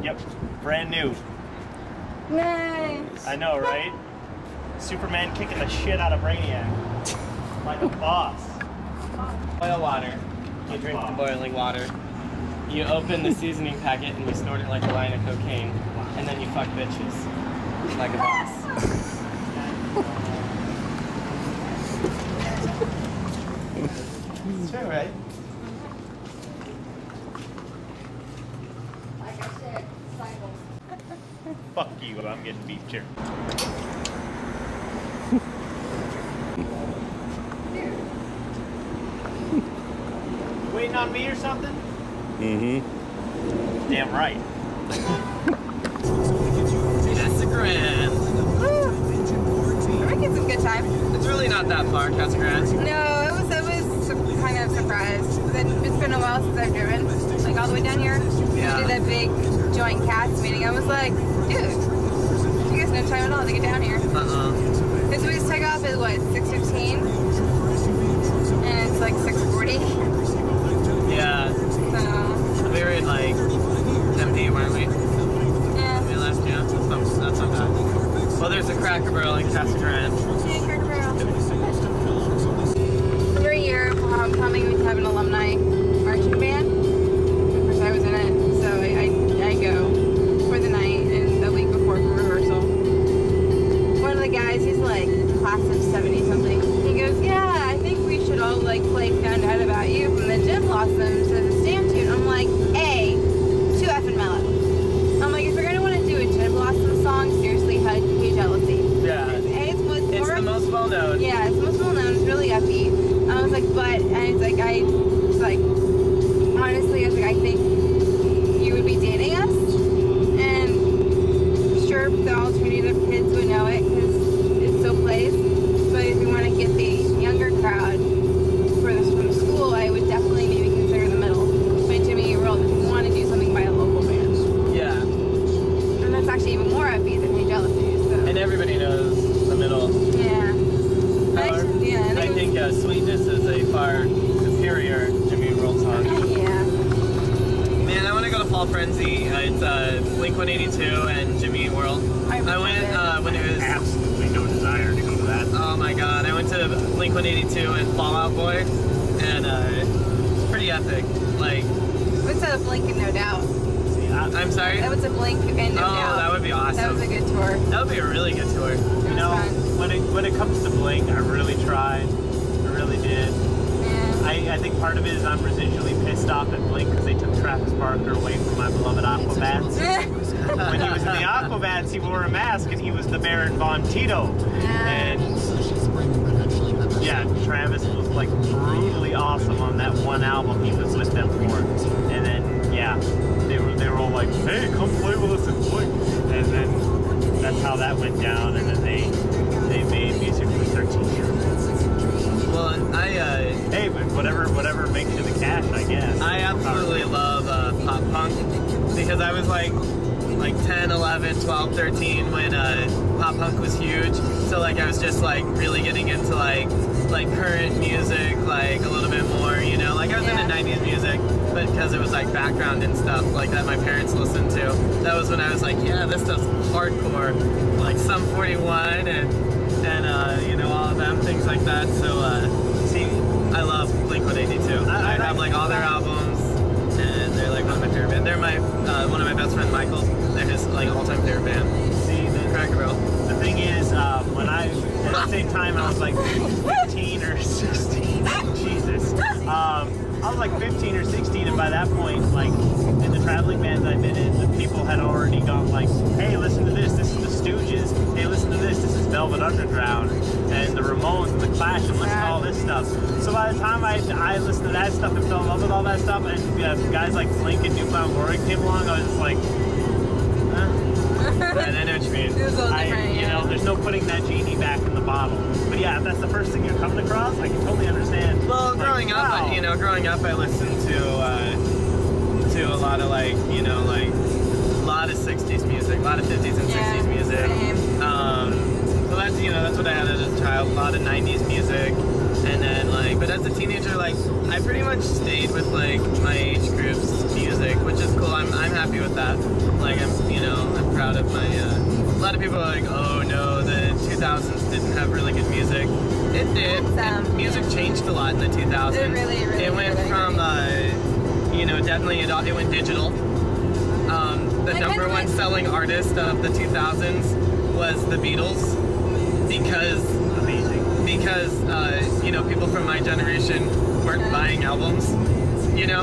Yep, brand new. Nice. I know, right? Superman kicking the shit out of Brainiac. Like a boss. Boil water. You drink the boiling water. You open the seasoning packet and you snort it like a line of cocaine. And then you fuck bitches. Like a boss. It's true, right? Like I said, cycle. Fuck you, I'm getting beef jerky. Waiting on me or something? Mm-hmm. Damn right. Casa Grande. We're making some good time. It's really not that far, Casa Grande. No, it was kind of surprised. It's been a while since I've driven, like all the way down here. Yeah. We did that big joint cast meeting. I was like, dude, you guys no time at all to get down here. Because we just took off at what, 6:15, and it's like 6:40. Yeah. So We were in like MD, weren't we? yeah. We left, yeah. That's not bad. Well, there's a Cracker Barrel in Casa Grande. Yeah, Cracker Barrel. Every year for homecoming we have an alumni marching band. Of course I was in it, so I go for the night and the week before for rehearsal. One of the guys, he's like class of 70 something. He goes, yeah, I think we should all like play Found Out About You from the Gym Blossoms as a stand tune. I'm like, A, too effing mellow. I'm like, if you're gonna want to do a Gym Blossom song, seriously, Hey Jealousy. Yeah. It's the most well known. Yeah, it's the most well known. It's really upbeat. I was like, but, and it's like, honestly, I was like, I think you would be dating us, and sure, the alternative kids would know it because it still plays. But if you want to get the younger crowd from the school, I would definitely maybe consider the middle by Jimmy Eat World if you want to do something by a local band. Yeah. And that's actually even more upbeat than Hey Jealousy. So. And everybody knows the middle. Yeah. I think Sweetness is a far superior Jimmy Eat World song. Yeah. Man, I want to go to Fall Frenzy. It's Blink-182 and Jimmy Eat World. I went when it was Absolutely no desire to go to that. Oh my god, I went to Blink-182 and Fall Out Boy, and it's pretty epic. Like, What's a Blink and No Doubt? I'm sorry? That was a Blink and No Doubt. Oh, that would be awesome. That was a good tour. That would be a really good tour. You know, when it comes to Blink, I really tried. I really did. Yeah. I think part of it is I'm residually pissed off at Blink because they took Travis Barker away from my beloved Aquabats. When he was in the Aquabats, he wore a mask and he was the Baron Von Tito. And yeah, Travis was like brutally awesome on that one album he was with them for. And then yeah, they were all like, hey, come play with us in Blink. And then that's how that went down. And then they made music for 13 years. Well, hey, but whatever makes you the cash, I guess. I absolutely love pop punk because I was like 10, 11, 12, 13 when pop punk was huge. So like I was just like really getting into like current music like a little bit more, you know. Like I was into 90s music, but because it was like background and stuff like that my parents listened to. That was when I was like, yeah, this stuff's hardcore. Like Sum 41 and you know, all of them, things like that. So see, I love Blink-182. I have like all their albums, and they're like one of my favorite bands. They're my one of my best friend Michael. They're his like all-time favorite band. See, Cracker Barrel. The thing is, when at the same time I was like 15 or 16. Jesus. I was like 15 or 16, and by that point, like in the traveling bands I've been in, the people had already gone like, hey, listen to this. This is the Stooges. Hey, listen to this. This is Velvet Underground and the Ramones and the Clash, and listen to all this stuff. So by the time I listened to that stuff and fell in love with all that stuff, and guys like Blink and New Found Glory came along, I was just like, Right, I know what you mean. It was a little different, you know, there's no putting that genie back in the bottle. But yeah, if that's the first thing you're coming across, I can totally understand. Well, like, growing up, wow. you know, I listened to a lot of like, you know, like a lot of 60s music, a lot of 50s and 60s music. Same. So that's, you know, that's what I had as a child, a lot of 90s music. And then like, but as a teenager, like I pretty much stayed with like my age group's music, which is is cool. I'm happy with that. Like I'm proud of my. A lot of people are like, oh no, the 2000s didn't have really good music. It did. And music changed a lot in the 2000s. It really It went from definitely it went digital. The number one selling artist of the 2000s was the Beatles because people from my generation weren't buying albums. Yeah.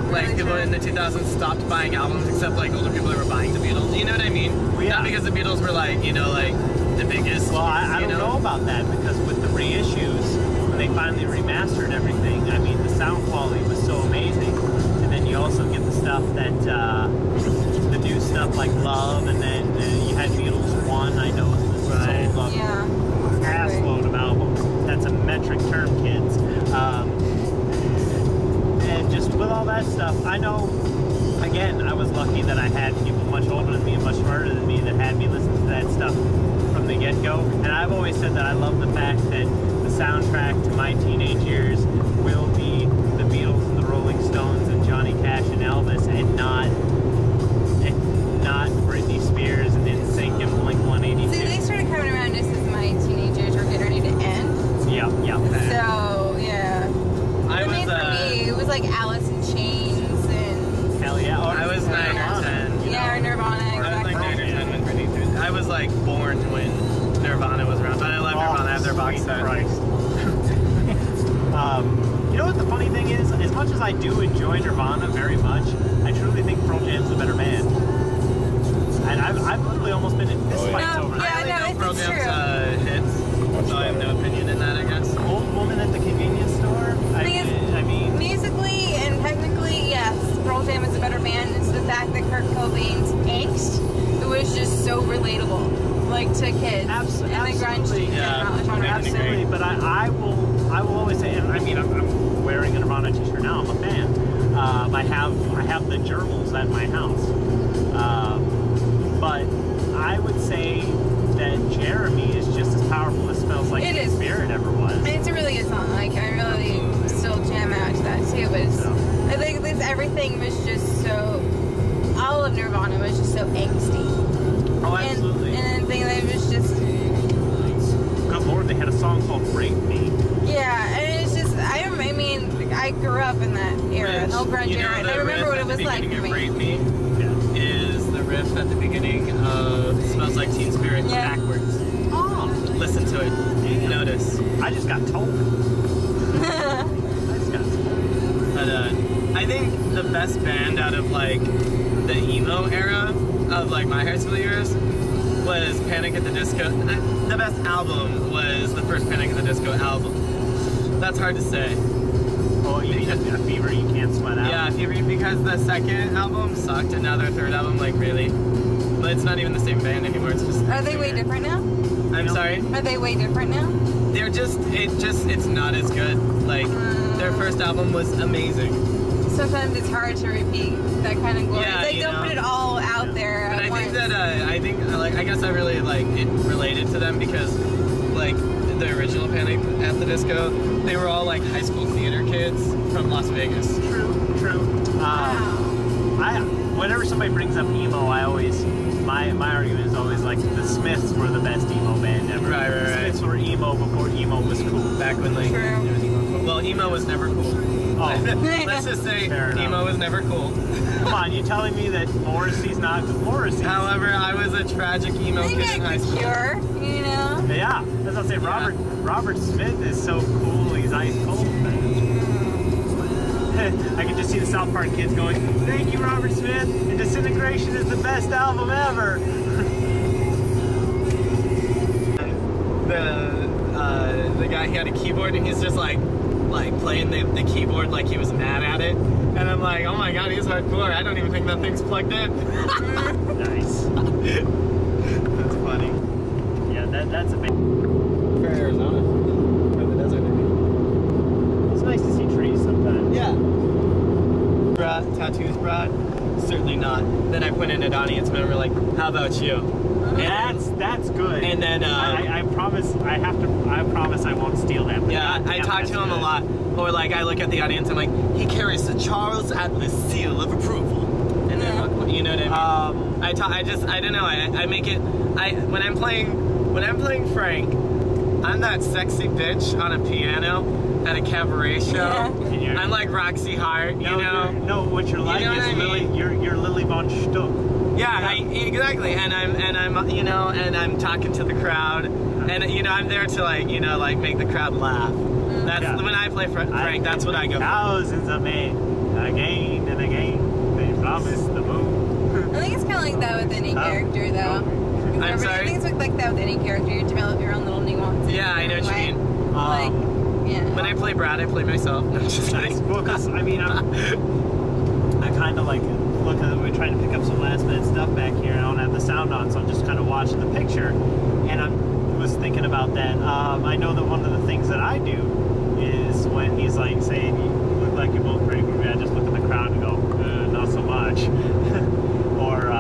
Like really people true. in the 2000s stopped buying albums, except like older people that were buying the Beatles. You know what I mean? Well, yeah. Not because the Beatles were like the biggest. Well, I don't know about that because with the reissues, when they finally remastered everything, I mean the sound quality was so amazing, and then you also get the stuff that the new stuff like Love, and then you had Beatles 1. I know this Right. sold Yeah. ass load of albums. That's a metric term, kids. And just with all that stuff, I know, again, I was lucky that I had people much older than me and much smarter than me that had me listen to that stuff from the get-go. And I've always said that I love the fact that the soundtrack to my teenage years will be the Beatles and the Rolling Stones and Johnny Cash and Elvis, and not Britney Spears and NSYNC and Blink-182. See, they started coming around just as my teenage years were getting ready to end. Yep. So, yeah. I For me, it was like Alice in Chains and... Hell yeah. I was 9 or 10. Yeah, or Nirvana, I was exactly. like 9 or 10 when Britney did. I was like born when Nirvana was around, but I love Nirvana. I have their box set. Christ. You know what the funny thing is? As much as I do enjoy Nirvana very much, I truly think Pearl Jam's a better band. And I've literally almost been in fistfights over that. I only know Pearl it's Jam's true. hits, so I have no opinion in that, I guess. Old woman at the convenience store? I mean, musically and technically, yes, Pearl Jam is a better band. It's the fact that Kurt Cobain's angst, it was just so relatable, like to kids. Absolutely. And the grunge genre. Absolutely, but I will always say, I mean, I'm wearing a Nirvana t-shirt now, I'm a fan. I have the gerbils at my house. But I would say that Jeremy is just as powerful as Smells Like Teen Spirit ever was. And it's a really good song. Like, I really still jam out to that too. But I think everything was just so... All of Nirvana was just so angsty. Oh, absolutely. And I think that it was just... Good Lord, they had a song called Rape Me. Yeah, and it's just... I mean, I grew up in that era, the whole grunge era, and I remember what it was like for me. Rape Me is the riff at the beginning of Smells Like Teen Spirit backwards. Oh. Listen to it. Notice. I just got told. But I think the best band out of like the emo era of like my high school years was Panic at the Disco. The best album was the first Panic at the Disco album. That's hard to say. Oh, you mean a Fever You Can't Sweat Out? Yeah, Fever, because the second album sucked, and now their third album, like, really. But it's not even the same band anymore. It's just. Are they way different now? I'm sorry? Are they way different now? They're it's not as good. Like, their first album was amazing. Sometimes it's hard to repeat that kind of glory. Yeah, They don't put it all out there But at I once. think that, I guess I really, like, it related to them because, like, the original Panic at the Disco, they were all, like, high school theater kids from Las Vegas. True. Whenever somebody brings up emo, I always, my argument is always like the Smiths were the best emo band ever. Right. The Smiths were emo before emo was cool. Back when, like, well, emo was never cool. Oh. Let's just say emo was never cool. Come on, you telling me that Morrissey's not Morrissey? However, I was a tragic emo kid in high school. Cure, you know? Yeah, that's what I'm saying. Robert Smith is so cool. He's ice cold. I can just see the South Park kids going, "Thank you, Robert Smith. And Disintegration is the best album ever." The guy, he had a keyboard and he's just like playing the keyboard like he was mad at it. And I'm like, oh my god, he's hardcore. I don't even think that thing's plugged in. Nice. That's funny. Yeah, that's a big. For Arizona. For the desert, I mean. It's nice to see trees sometimes. Yeah. Tattoos brought? Certainly not. Then I put in an audience member like, how about you? That's good. And then I promise I promise I won't steal that. Yeah, I talk to him a lot. Or like I look at the audience, I'm like, he carries the Charles Atlas seal of approval. And You know what I mean? I don't know. I make it. When I'm playing Frank, I'm that sexy bitch on a piano at a cabaret show. Yeah. I'm like Roxy Hart, you know. No, what you're like is Lily. You're Lily Von Stuck. Yeah, exactly. And I'm you know, and I'm talking to the crowd, and you know, I'm there to like, you know, like make the crowd laugh. That's when I play Frank. That's what I go for. Thousands of men, again and again, they promise the moon. I think it's kind of like that with any character, though. I'm sorry? I think it's like that with any character. You develop your own little nuances. Yeah, I know what you mean. Like, yeah. When I play Brad, I play myself. No, just kidding. Well, because I mean, I kind of like look at we're trying to pick up some last minute stuff back here. I don't have the sound on, so I'm just kind of watching the picture, and I was thinking about that. I know that one of the things that I do is when he's like saying, "You look like you're both pretty groovy," I just look at the crowd and go, "Not so much," or.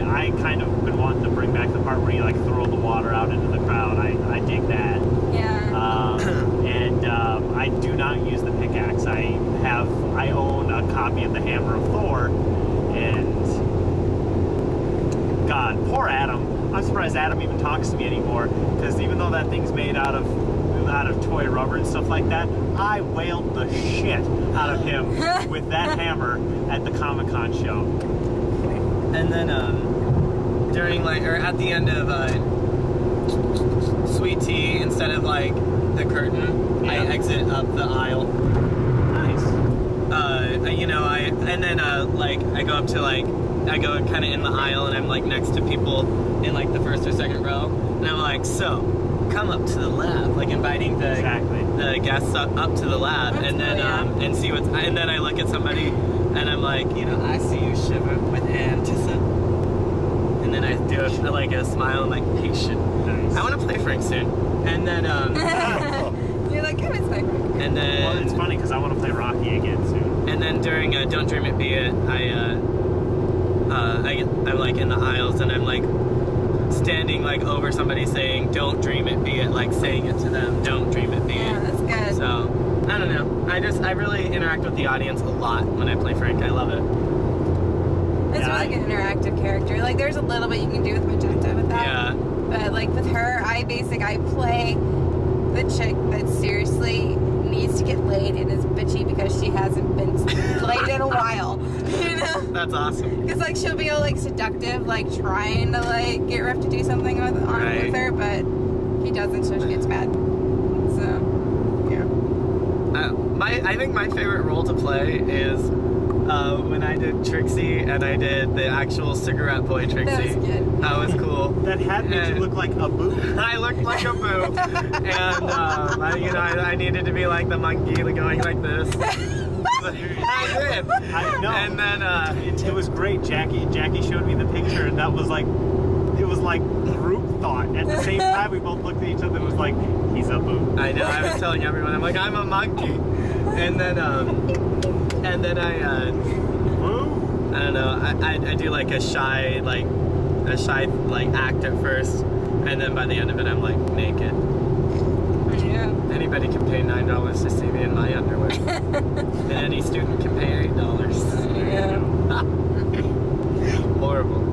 I kind of been wanting to bring back the part where you like throw the water out into the crowd. I dig that. Yeah. And I do not use the pickaxe. I own a copy of the Hammer of Thor, and God, poor Adam. I'm surprised Adam even talks to me anymore, because even though that thing's made out of toy rubber and stuff like that, I wailed the shit out of him with that hammer at the Comic-Con show. And then during like, or at the end of Sweet Tea, instead of like the curtain, I exit up the aisle. Nice. You know, and then like I go up to like, I go kind of in the aisle, and I'm like next to people in like the first or second row, and I'm like, so come up to the lab, like inviting the guests up to the lab. That's and then cool, and see what's, and then I look at somebody, and I'm like, you know, I see you shiver with Tucson. And then I do a smile and like patient. Nice. I want to play Frank soon. And then You're like, I would say Frank. and then Well, it's funny because I want to play Rocky again soon. and then during Don't Dream It Be It, I'm like in the aisles, and I'm like standing like over somebody saying "Don't dream it, be it," like saying it to them. Don't dream it, be it. Yeah, that's good. So I don't know. I really interact with the audience a lot when I play Frank. I love it. It's a really good interactive character. Like, there's a little bit you can do with Magenta with that. Yeah. But like with her, I play the chick that seriously needs to get laid and is bitchy because she hasn't been laid in a while. You know? That's awesome. It's like she'll be all like seductive, like trying to like get Riff to do something with her, but he doesn't, so she gets mad. So yeah. I think my favorite role to play is when I did Trixie, and I did the actual cigarette boy Trixie. That was good. That was cool. That hat made you look like a boo. I looked like a boo, and I needed to be like the monkey, going like this. I did. I know. And then it was great. Jackie showed me the picture, and that was like, it was like group thought. At the same time, we both looked at each other and was like, he's a boo. I know. I was telling everyone, I'm like, I'm a monkey, and then I don't know. I do like a shy act at first, and then by the end of it, I'm like naked. Yeah. Anybody can pay $9 to see me in my underwear, and any student can pay $8. Yeah. Horrible.